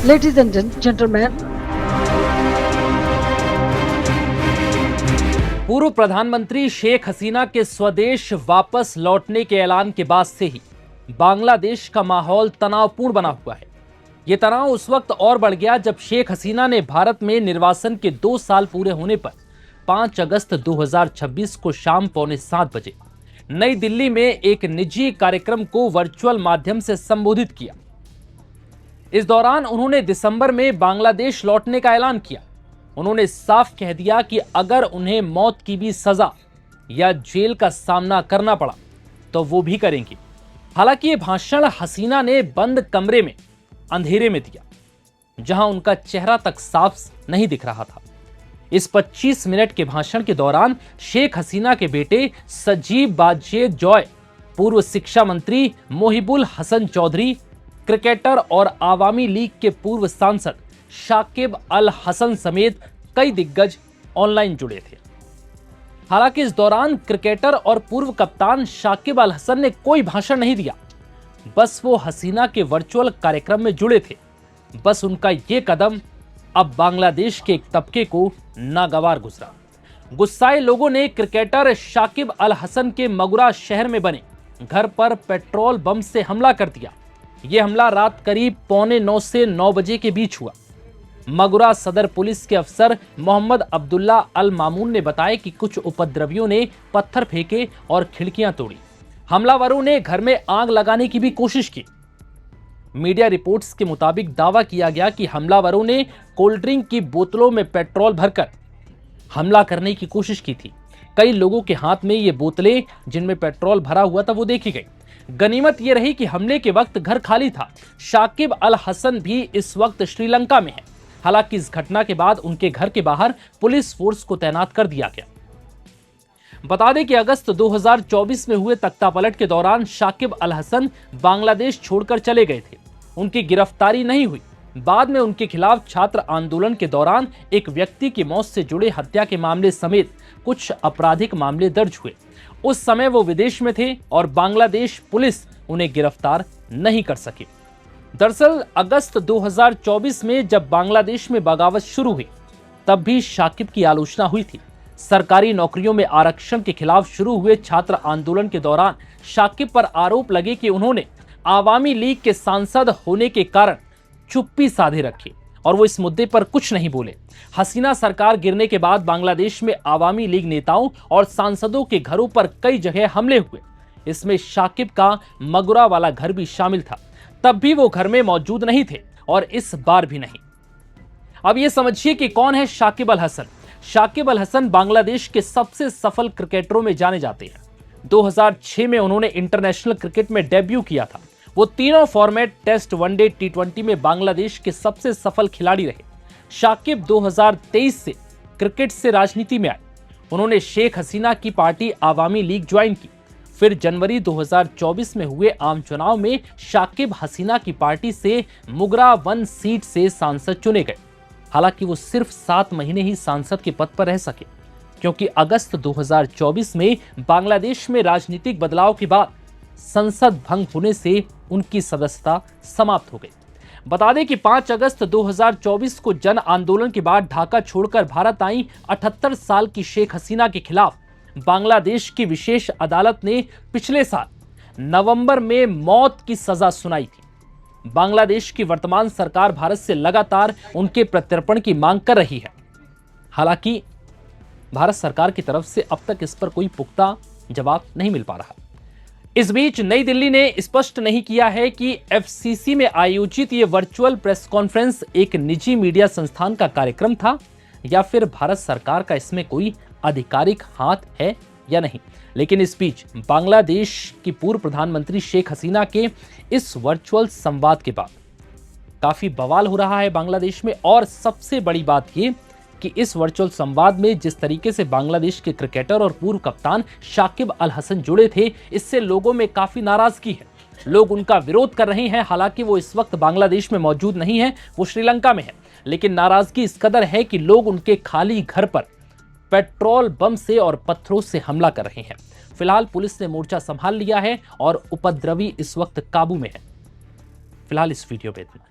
Ladies and gentlemen, पूर्व प्रधानमंत्री शेख हसीना के स्वदेश वापस लौटने के ऐलान के बाद से ही बांग्लादेश का माहौल तनावपूर्ण बना हुआ है। ये तनाव उस वक्त और बढ़ गया जब शेख हसीना ने भारत में निर्वासन के 2 साल पूरे होने पर 5 अगस्त 2026 को शाम 6:45 बजे नई दिल्ली में एक निजी कार्यक्रम को वर्चुअल माध्यम से संबोधित किया। इस दौरान उन्होंने दिसंबर में बांग्लादेश लौटने का ऐलान किया। उन्होंने साफ कह दिया कि अगर उन्हें मौत की भी सजा या जेल का सामना करना पड़ा तो वो भी करेंगे। हालांकि ये भाषण हसीना ने बंद कमरे में अंधेरे में दिया, जहां उनका चेहरा तक साफ नहीं दिख रहा था। इस 25 मिनट के भाषण के दौरान शेख हसीना के बेटे सजीब बाजे जॉय, पूर्व शिक्षा मंत्री मोहिबुल हसन चौधरी, क्रिकेटर और आवामी लीग के पूर्व सांसद शाकिब अल हसन समेत कई दिग्गज ऑनलाइन जुड़े थे। हालांकि इस दौरान क्रिकेटर और पूर्व कप्तान शाकिब अल हसन ने कोई भाषण नहीं दिया, बस वो हसीना के वर्चुअल कार्यक्रम में जुड़े थे। बस उनका ये कदम अब बांग्लादेश के एक तबके को नागवार गुजरा। गुस्साए लोगों ने क्रिकेटर शाकिब अल हसन के मगुरा शहर में बने घर पर पेट्रोल बम से हमला कर दिया। यह हमला रात करीब 8:45 से 9 बजे के बीच हुआ। मगुरा सदर पुलिस के अफसर मोहम्मद अब्दुल्ला अल मामून ने बताया कि कुछ उपद्रवियों ने पत्थर फेंके और खिड़कियां तोड़ी। हमलावरों ने घर में आग लगाने की भी कोशिश की। मीडिया रिपोर्ट्स के मुताबिक दावा किया गया कि हमलावरों ने कोल्ड ड्रिंक की बोतलों में पेट्रोल भरकर हमला करने की कोशिश की थी। कई लोगों के हाथ में ये बोतलें जिनमें पेट्रोल भरा हुआ था वो देखी गई। गनीमत यह रही कि हमले के वक्त घर खाली था। शाकिब अल हसन भी इस वक्त श्रीलंका में है। हालांकि इस घटना के बाद उनके घर के बाहर पुलिस फोर्स को तैनात कर दिया गया। बता दें कि अगस्त 2024 में हुए तख्तापलट के दौरान शाकिब अल हसन बांग्लादेश छोड़कर चले गए थे। उनकी गिरफ्तारी नहीं हुई। बाद में उनके खिलाफ छात्र आंदोलन के दौरान एक व्यक्ति की मौत से जुड़े हत्या के मामले समेत कुछ आपराधिक मामले दर्ज हुए। उस समय वो विदेश में थे और बांग्लादेश पुलिस उन्हें गिरफ्तार नहीं कर सकी। दरअसल अगस्त 2024 में जब बांग्लादेश में बगावत शुरू हुई तब भी शाकिब की आलोचना हुई थी। सरकारी नौकरियों में आरक्षण के खिलाफ शुरू हुए छात्र आंदोलन के दौरान शाकिब पर आरोप लगे कि उन्होंने आवामी लीग के सांसद होने के कारण चुप्पी साधे रखी और वो इस मुद्दे पर कुछ नहीं बोले। हसीना सरकार गिरने के बाद बांग्लादेश में आवामी लीग नेताओं और सांसदों के घरों पर कई जगह हमले हुए। इसमें शाकिब का मगुरा वाला घर भी शामिल था। तब भी वो घर में मौजूद नहीं थे और इस बार भी नहीं। अब ये समझिए कि कौन है शाकिब अल हसन। शाकिब अल हसन बांग्लादेश के सबसे सफल क्रिकेटरों में जाने जाते हैं। 2006 में उन्होंने इंटरनेशनल क्रिकेट में डेब्यू किया था। वो तीनों फॉर्मेट टेस्ट, वनडे, T20 में बांग्लादेश के सबसे सफल खिलाड़ी रहे। शाकिब 2023 से क्रिकेट से राजनीति में आए। उन्होंने शेख हसीना की पार्टी आवामी लीग ज्वाइन की। फिर जनवरी 2024 में हुए आम चुनाव में शाकिब हसीना की पार्टी से मुगरा 1 सीट से सांसद चुने गए। हालांकि वो सिर्फ 7 महीने ही सांसद के पद पर रह सके, क्योंकि अगस्त 2024 में बांग्लादेश में राजनीतिक बदलाव के बाद संसद भंग होने से उनकी सदस्यता समाप्त हो गई। बता दें कि 5 अगस्त 2024 को जन आंदोलन के बाद ढाका छोड़कर भारत आई 78 साल की शेख हसीना के खिलाफ बांग्लादेश की विशेष अदालत ने पिछले साल नवंबर में मौत की सजा सुनाई थी। बांग्लादेश की वर्तमान सरकार भारत से लगातार उनके प्रत्यर्पण की मांग कर रही है। हालांकि भारत सरकार की तरफ से अब तक इस पर कोई पुख्ता जवाब नहीं मिल पा रहा। इस बीच नई दिल्ली ने स्पष्ट नहीं किया है कि एफसीसी में आयोजित ये वर्चुअल प्रेस कॉन्फ्रेंस एक निजी मीडिया संस्थान का कार्यक्रम था या फिर भारत सरकार का इसमें कोई आधिकारिक हाथ है या नहीं। लेकिन इस बीच बांग्लादेश की पूर्व प्रधानमंत्री शेख हसीना के इस वर्चुअल संवाद के बाद काफी बवाल हो रहा है बांग्लादेश में। और सबसे बड़ी बात यह कि इस वर्चुअल संवाद में जिस तरीके से बांग्लादेश के क्रिकेटर और पूर्व कप्तान शाकिब अल हसन जुड़े थे, इससे लोगों में काफी नाराजगी है। लोग उनका विरोध कर रहे हैं। हालांकि वो इस वक्त बांग्लादेश में मौजूद नहीं है, वो श्रीलंका में है। लेकिन नाराजगी इस कदर है कि लोग उनके खाली घर पर पेट्रोल बम से और पत्थरों से हमला कर रहे हैं। फिलहाल पुलिस ने मोर्चा संभाल लिया है और उपद्रवी इस वक्त काबू में है। फिलहाल इस वीडियो पे इतना।